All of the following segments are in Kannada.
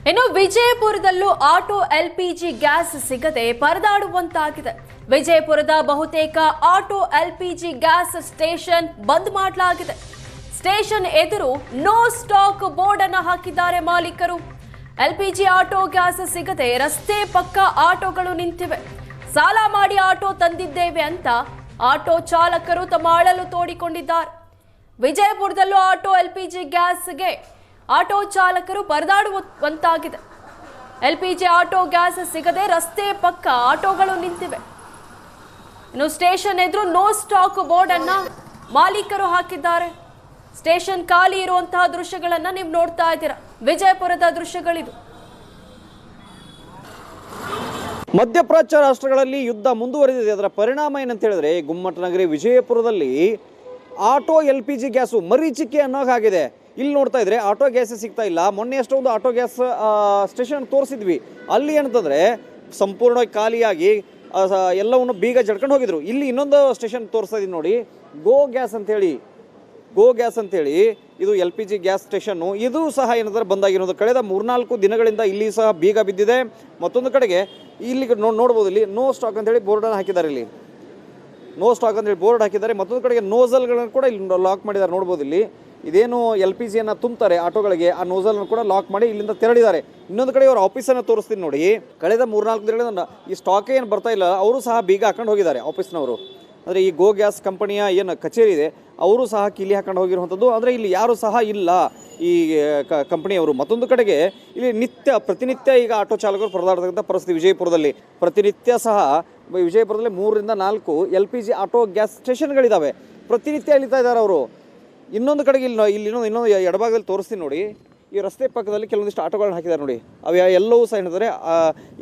ಇನ್ನು ವಿಜಯಪುರದಲ್ಲೂ ಆಟೋ ಎಲ್ಪಿಜಿ ಗ್ಯಾಸ್ ಸಿಗದೆ ಪರದಾಡುವಂತಾಗಿದೆ. ವಿಜಯಪುರದ ಬಹುತೇಕ ಆಟೋ ಎಲ್ಪಿಜಿ ಗ್ಯಾಸ್ ಸ್ಟೇಷನ್ ಬಂದ್ ಮಾಡಲಾಗಿದೆ. ಸ್ಟೇಷನ್ ಎದುರು ನೋ ಸ್ಟಾಕ್ ಬೋರ್ಡ್ ಅನ್ನು ಹಾಕಿದ್ದಾರೆ ಮಾಲೀಕರು. ಎಲ್ಪಿಜಿ ಆಟೋ ಗ್ಯಾಸ್ ಸಿಗದೆ ರಸ್ತೆ ಪಕ್ಕ ಆಟೋಗಳು ನಿಂತಿವೆ. ಸಾಲ ಮಾಡಿ ಆಟೋ ತಂದಿದ್ದೇವೆ ಅಂತ ಆಟೋ ಚಾಲಕರು ತಮ್ಮ ಅಳಲು ತೋಡಿಕೊಂಡಿದ್ದಾರೆ. ವಿಜಯಪುರದಲ್ಲೂ ಆಟೋ ಎಲ್ಪಿಜಿ ಗ್ಯಾಸ್ಗೆ ಆಟೋ ಚಾಲಕರು ಪರದಾಡುವಂತಾಗಿದೆ. ಎಲ್ಪಿಜಿ ಆಟೋ ಗ್ಯಾಸ್ ಸಿಗದೆ ರಸ್ತೆ ಪಕ್ಕ ಆಟೋಗಳು ನಿಂತಿವೆ. ಇನ್ನು ಸ್ಟೇಷನ್ ಎದುರು ನೋ ಸ್ಟಾಕ್ ಬೋರ್ಡ್ ಅನ್ನ ಮಾಲೀಕರು ಹಾಕಿದ್ದಾರೆ. ಸ್ಟೇಷನ್ ಖಾಲಿ ಇರುವಂತಹ ದೃಶ್ಯಗಳನ್ನ ನೀವು ನೋಡ್ತಾ ಇದ್ದೀರಾ. ವಿಜಯಪುರದ ದೃಶ್ಯಗಳಿದು. ಮಧ್ಯಪ್ರಾಚ್ಯ ರಾಷ್ಟ್ರಗಳಲ್ಲಿ ಯುದ್ಧ ಮುಂದುವರೆದಿದೆ. ಅದರ ಪರಿಣಾಮ ಏನಂತ ಹೇಳಿದ್ರೆ ಗುಮ್ಮಟನಗರಿ ವಿಜಯಪುರದಲ್ಲಿ ಆಟೋ LPG ಗ್ಯಾಸು ಮರೀಚಿಕೆ ಅನ್ನೋಗಾಗಿದೆ. ಇಲ್ಲಿ ನೋಡ್ತಾ ಇದ್ರೆ ಆಟೋ ಗ್ಯಾಸ್ ಸಿಗ್ತಾ ಇಲ್ಲ. ಮೊನ್ನೆ ಅಷ್ಟೊಂದು ಆಟೋ ಗ್ಯಾಸ್ ಸ್ಟೇಷನ್ ತೋರಿಸಿದ್ವಿ. ಅಲ್ಲಿ ಏನಂತಂದ್ರೆ ಸಂಪೂರ್ಣವಾಗಿ ಖಾಲಿಯಾಗಿ ಎಲ್ಲವನ್ನು ಬೀಗ ಜಡ್ಕೊಂಡು ಹೋಗಿದ್ರು. ಇಲ್ಲಿ ಇನ್ನೊಂದು ಸ್ಟೇಷನ್ ತೋರಿಸ್ತಾ ಇದೀನಿ ನೋಡಿ, ಗೋ ಗ್ಯಾಸ್ ಅಂತೇಳಿ ಇದು LPG ಗ್ಯಾಸ್ ಸ್ಟೇಷನ್ನು. ಇದು ಸಹ ಏನಂದ್ರೆ ಬಂದಾಗಿರೋದು. ಕಳೆದ 3-4 ದಿನಗಳಿಂದ ಇಲ್ಲಿ ಸಹ ಬೀಗ ಬಿದ್ದಿದೆ. ಮತ್ತೊಂದು ಕಡೆಗೆ ಇಲ್ಲಿ ನೋಡ್ಬೋದು, ಇಲ್ಲಿ ನೋ ಸ್ಟಾಕ್ ಅಂತೇಳಿ ಬೋರ್ಡನ್ನು ಹಾಕಿದ್ದಾರೆ. ಇಲ್ಲಿ ನೋ ಸ್ಟಾಕ್ ಅಂತೇಳಿ ಬೋರ್ಡ್ ಹಾಕಿದ್ದಾರೆ. ಮತ್ತೊಂದು ಕಡೆಗೆ ನೋಸಲ್ಗಳನ್ನು ಕೂಡ ಇಲ್ಲಿ ಲಾಕ್ ಮಾಡಿದ್ದಾರೆ. ನೋಡ್ಬೋದು, ಇಲ್ಲಿ ಇದೇನು LPGಯನ್ನು ತುಂಬ್ತಾರೆ ಆಟೋಗಳಿಗೆ, ಆ ನೋಸಲ್ನ ಕೂಡ ಲಾಕ್ ಮಾಡಿ ಇಲ್ಲಿಂದ ತೆರಳಿದ್ದಾರೆ. ಇನ್ನೊಂದು ಕಡೆ ಅವ್ರ ಆಫೀಸನ್ನು ತೋರಿಸ್ತೀನಿ ನೋಡಿ. ಕಳೆದ 3-4 ದಿನಗಳಿಂದ ಈ ಸ್ಟಾಕ್ ಏನು ಬರ್ತಾ ಇಲ್ಲ, ಅವರು ಸಹ ಬೀಗ ಹಾಕೊಂಡು ಹೋಗಿದ್ದಾರೆ ಆಫೀಸ್ನವರು. ಅಂದರೆ ಈ ಗೋ ಗ್ಯಾಸ್ ಕಂಪನಿಯ ಏನು ಕಚೇರಿ ಇದೆ ಅವರು ಸಹ ಕೀಲಿ ಹಾಕೊಂಡು ಹೋಗಿರುವಂಥದ್ದು. ಅಂದರೆ ಇಲ್ಲಿ ಯಾರು ಸಹ ಇಲ್ಲ ಈ ಕಂಪನಿಯವರು. ಮತ್ತೊಂದು ಕಡೆಗೆ ಇಲ್ಲಿ ಪ್ರತಿನಿತ್ಯ ಈಗ ಆಟೋ ಚಾಲಕರು ಪರದಾಡ್ತಕ್ಕಂಥ ಪರಿಸ್ಥಿತಿ ವಿಜಯಪುರದಲ್ಲಿ. ಪ್ರತಿನಿತ್ಯ ಸಹ ವಿಜಯಪುರದಲ್ಲಿ 3-4 LPG ಆಟೋ ಗ್ಯಾಸ್ ಸ್ಟೇಷನ್ಗಳಿದ್ದಾವೆ. ಪ್ರತಿನಿತ್ಯ ಇಳಿತಾ ಇದ್ದಾರೆ ಅವರು. ಇನ್ನೊಂದು ಕಡೆಗೆ ಇನ್ನೊಂದು ಎಡಭಾಗದಲ್ಲಿ ತೋರಿಸ್ತೀನಿ ನೋಡಿ. ಈ ರಸ್ತೆ ಪಕ್ಕದಲ್ಲಿ ಕೆಲವೊಂದಿಷ್ಟು ಆಟೋಗಳನ್ನ ಹಾಕಿದ್ದಾರೆ ನೋಡಿ. ಅವು ಎಲ್ಲವೂ ಸಹ ಏನಂದರೆ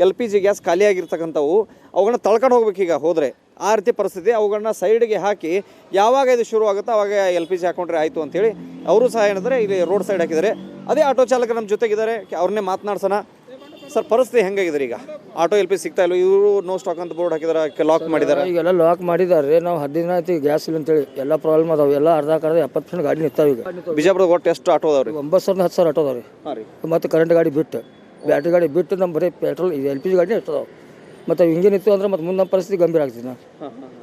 LPG ಗ್ಯಾಸ್ ಖಾಲಿಯಾಗಿರ್ತಕ್ಕಂಥವು. ಅವುಗಳನ್ನ ತಳ್ಕೊಂಡು ಹೋಗ್ಬೇಕು ಈಗ ಹೋದರೆ, ಆ ರೀತಿ ಪರಿಸ್ಥಿತಿ. ಅವುಗಳನ್ನ ಸೈಡ್ಗೆ ಹಾಕಿ ಯಾವಾಗ ಇದು ಶುರು ಆಗುತ್ತೋ ಅವಾಗ LPG ಹಾಕೊಂಡ್ರೆ ಆಯಿತು ಅಂಥೇಳಿ ಅವರು ಸಹ ಏನಂದರೆ ಇಲ್ಲಿ ರೋಡ್ ಸೈಡ್ ಹಾಕಿದ್ದಾರೆ. ಅದೇ ಆಟೋ ಚಾಲಕರು ನಮ್ಮ ಜೊತೆಗಿದ್ದಾರೆ, ಅವ್ರನ್ನೇ ಮಾತನಾಡ್ಸೋಣ. ಸರ್, ಪರಿಸ್ಥಿತಿ ಹೆಂಗಾಗಿದ್ದಾರೆ ಈಗ? ಆಟೋ LPG ಸಿಗ್ತಾ ಇಲ್ಲ, ಇವರು ನೋ ಸ್ಟಾಕ್ ಅಂತ ಬೋರ್ಡ್ ಹಾಕಿದ್ದಾರೆ, ಲಾಕ್ ಮಾಡಿದ್ದಾರೆ. ಈಗೆಲ್ಲ ಲಾಕ್ ಮಾಡಿದ್ದಾರೆ. ನಾವು 10 ದಿನ ಆಯ್ತು ಗ್ಯಾಸ್ ಇಲ್ಲ ಅಂತೇಳಿ ಎಲ್ಲ ಪ್ರಾಬ್ಲಮ್ ಅದಾವೆ. ಎಲ್ಲ ಅರ್ಧ 70% ಗಾಡಿ ನಿಂತಾವೆ. ಈಗ ಬಿಜಾಪುರದ ಒಟ್ಟು ಎಷ್ಟು ಆಟೋ ಅದಾವ್ರಿ? 9,000-10,000 ಆಟೋ ಅದಾವೆ. ಮತ್ತು ಕರೆಂಟ್ ಗಾಡಿ ಬಿಟ್ಟು, ಬ್ಯಾಟ್ರಿ ಗಾಡಿ ಬಿಟ್ಟು ನಮ್ಮ ಬರೀ ಪೆಟ್ರೋಲ್ LPG ಗಾಡಿ ಎಷ್ಟು ಅದಾವೆ. ಮತ್ತು ಹಿಂಗೆ ನಿಂತು ಅಂದ್ರೆ ಮತ್ತು ಮುಂದೆ ನಮ್ಮ ಪರಿಸ್ಥಿತಿ ಗಂಭೀರ ಆಗ್ತದೆ. ನಾವು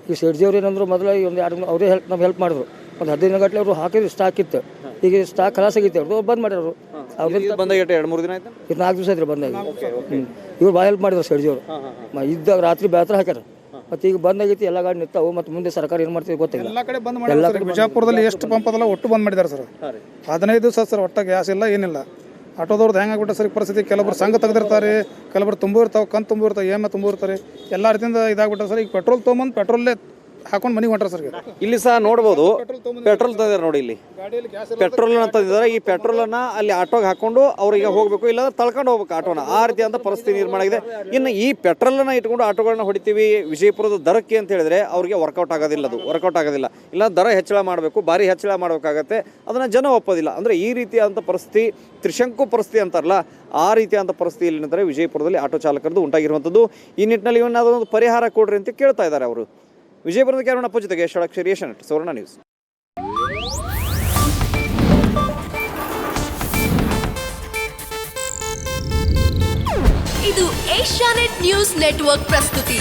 ಈ ಶೆಡ್ಜಿಯವ್ರು ಏನಂದ್ರು ಮೊದಲು ಒಂದು 2 ಅವರೇ ಹೆಲ್ಪ್ ಮಾಡಿದ್ರು. ಒಂದು 15 ಗಂಟೆ ಅವರು ಹಾಕಿದ್ರು, ಸ್ಟಾಕ್ ಇತ್ತು. ಈಗ ಸ್ಟಾಕ್ ಖಲಾಸ್ ಆಗೈತೆ, ಅವ್ರು ಬಂದ್ ಮಾಡ್ಯಾರು. ಅವ್ರಿಗೆ ಬಂದಾಗ 2-3 ದಿನ ಆಯ್ತು. ಇದು 4 ದಿವಸ ಐತ್ರಿ ಬಂದಾಗ. ಇವ್ರು ಭಾಳ ಹೆಲ್ಪ್ ಮಾಡಿದ್ರು ಶೆಡ್ಜಿಯವರು. ಇದ್ದಾಗ ರಾತ್ರಿ ಬೇತ್ರ ಹಾಕ್ಯಾರ. ಮತ್ತು ಈಗ ಬಂದಾಗೈತಿ, ಎಲ್ಲ ಗಾಡಿ ನಿಂತಾವು. ಮತ್ತು ಮುಂದೆ ಸರ್ಕಾರ ಏನು ಮಾಡ್ತೀವಿ ಗೊತ್ತಿಲ್ಲ. ಎಲ್ಲ ಕಡೆ ಬಂದ್ ಮಾಡಿದ್ದಾರೆ. ಬಿಜಾಪುರದಲ್ಲಿ ಎಷ್ಟು ಪಂಪ್ ಅದಲ್ಲ ಒಟ್ಟು ಬಂದ್ ಮಾಡಿದ್ದಾರೆ ಸರ್. 15 ದಿವಸ ಸರ್, ಒಟ್ಟ ಗ್ಯಾಸ್ ಇಲ್ಲ, ಏನಿಲ್ಲ. ಆಟೋದವ್ರದ್ದು ಹೆಂಗಾಗ್ಬಿಟ್ಟು ಸರ್ ಪರಿಸ್ಥಿತಿ. ಕೆಲವರು ಸಂಘ ತೆಗೆದಿರ್ತಾರೆ, ಕೆಲವರು ತುಂಬಿರ್ತಾವೆ, ಕಂತು ತುಂಬಿರ್ತಾವೆ, EMI ತುಂಬಿರ್ತಾರೆ. ಎಲ್ಲ ರೀತಿಯಿಂದ ಇದಾಗ್ಬಿಟ್ಟ ಸರ್. ಈಗ ಪೆಟ್ರೋಲ್ ತೊಗೊಂಬಂದು ಪೆಟ್ರೋಲ್ಲೇ ಹಾಕೊಂಡು ಮನೆಗೆ ಹೊಂಟಾರ ಸರ್. ಇಲ್ಲಿ ಸಹ ನೋಡ್ಬೋದು, ಪೆಟ್ರೋಲ್ ತಂದಿದ್ದಾರೆ ನೋಡಿ. ಇಲ್ಲಿ ಪೆಟ್ರೋಲ್ ತಂದಿದ್ದಾರೆ. ಈ ಪೆಟ್ರೋಲನ್ನು ಅಲ್ಲಿ ಆಟೋಗೆ ಹಾಕೊಂಡು ಅವ್ರಿಗೆ ಹೋಗಬೇಕು, ಇಲ್ಲಾಂದ್ರೆ ತಳ್ಕೊಂಡು ಹೋಗ್ಬೇಕು ಆಟೋನ. ಆ ರೀತಿಯಾದ ಪರಿಸ್ಥಿತಿ ನಿರ್ಮಾಣ ಆಗಿದೆ. ಇನ್ನು ಈ ಪೆಟ್ರೋಲನ್ನು ಇಟ್ಕೊಂಡು ಆಟೋಗಳನ್ನ ಹೊಡಿತೀವಿ ವಿಜಯಪುರದ ದರಕ್ಕೆ ಅಂತ ಹೇಳಿದ್ರೆ ಅವ್ರಿಗೆ ವರ್ಕೌಟ್ ಆಗೋದಿಲ್ಲ. ಇಲ್ಲ ದರ ಹೆಚ್ಚಳ ಮಾಡಬೇಕು, ಭಾರಿ ಹೆಚ್ಚಳ ಮಾಡಬೇಕಾಗತ್ತೆ. ಅದನ್ನು ಜನ ಒಪ್ಪೋದಿಲ್ಲ. ಅಂದರೆ ಈ ರೀತಿಯಾದಂಥ ಪರಿಸ್ಥಿತಿ, ತ್ರಿಶಂಕು ಪರಿಸ್ಥಿತಿ ಅಂತಾರಲ್ಲ, ಆ ರೀತಿಯಾದಂಥ ಪರಿಸ್ಥಿತಿ ಇಲ್ಲಿಂದರೆ ವಿಜಯಪುರದಲ್ಲಿ ಆಟೋ ಚಾಲಕರದ್ದು ಉಂಟಾಗಿರುವಂಥದ್ದು. ಈ ನಿಟ್ಟಿನಲ್ಲಿ ಇವನ್ನಾದೊಂದು ಪರಿಹಾರ ಕೊಡ್ರಿ ಅಂತ ಕೇಳ್ತಾ ಇದ್ದಾರೆ ಅವರು. ವಿಜಯಪುರದ ಕ್ಯಾಮರಾಮನ್ ಜೊತೆಗೆ ಷಡಕ್ಷರಿ ಏಷ್ಯಾನೆಟ್ ಸುವರ್ಣ ನ್ಯೂಸ್. ಇದು ಏಷ್ಯಾನೆಟ್ ನ್ಯೂಸ್ ನೆಟ್ವರ್ಕ್ ಪ್ರಸ್ತುತಿ.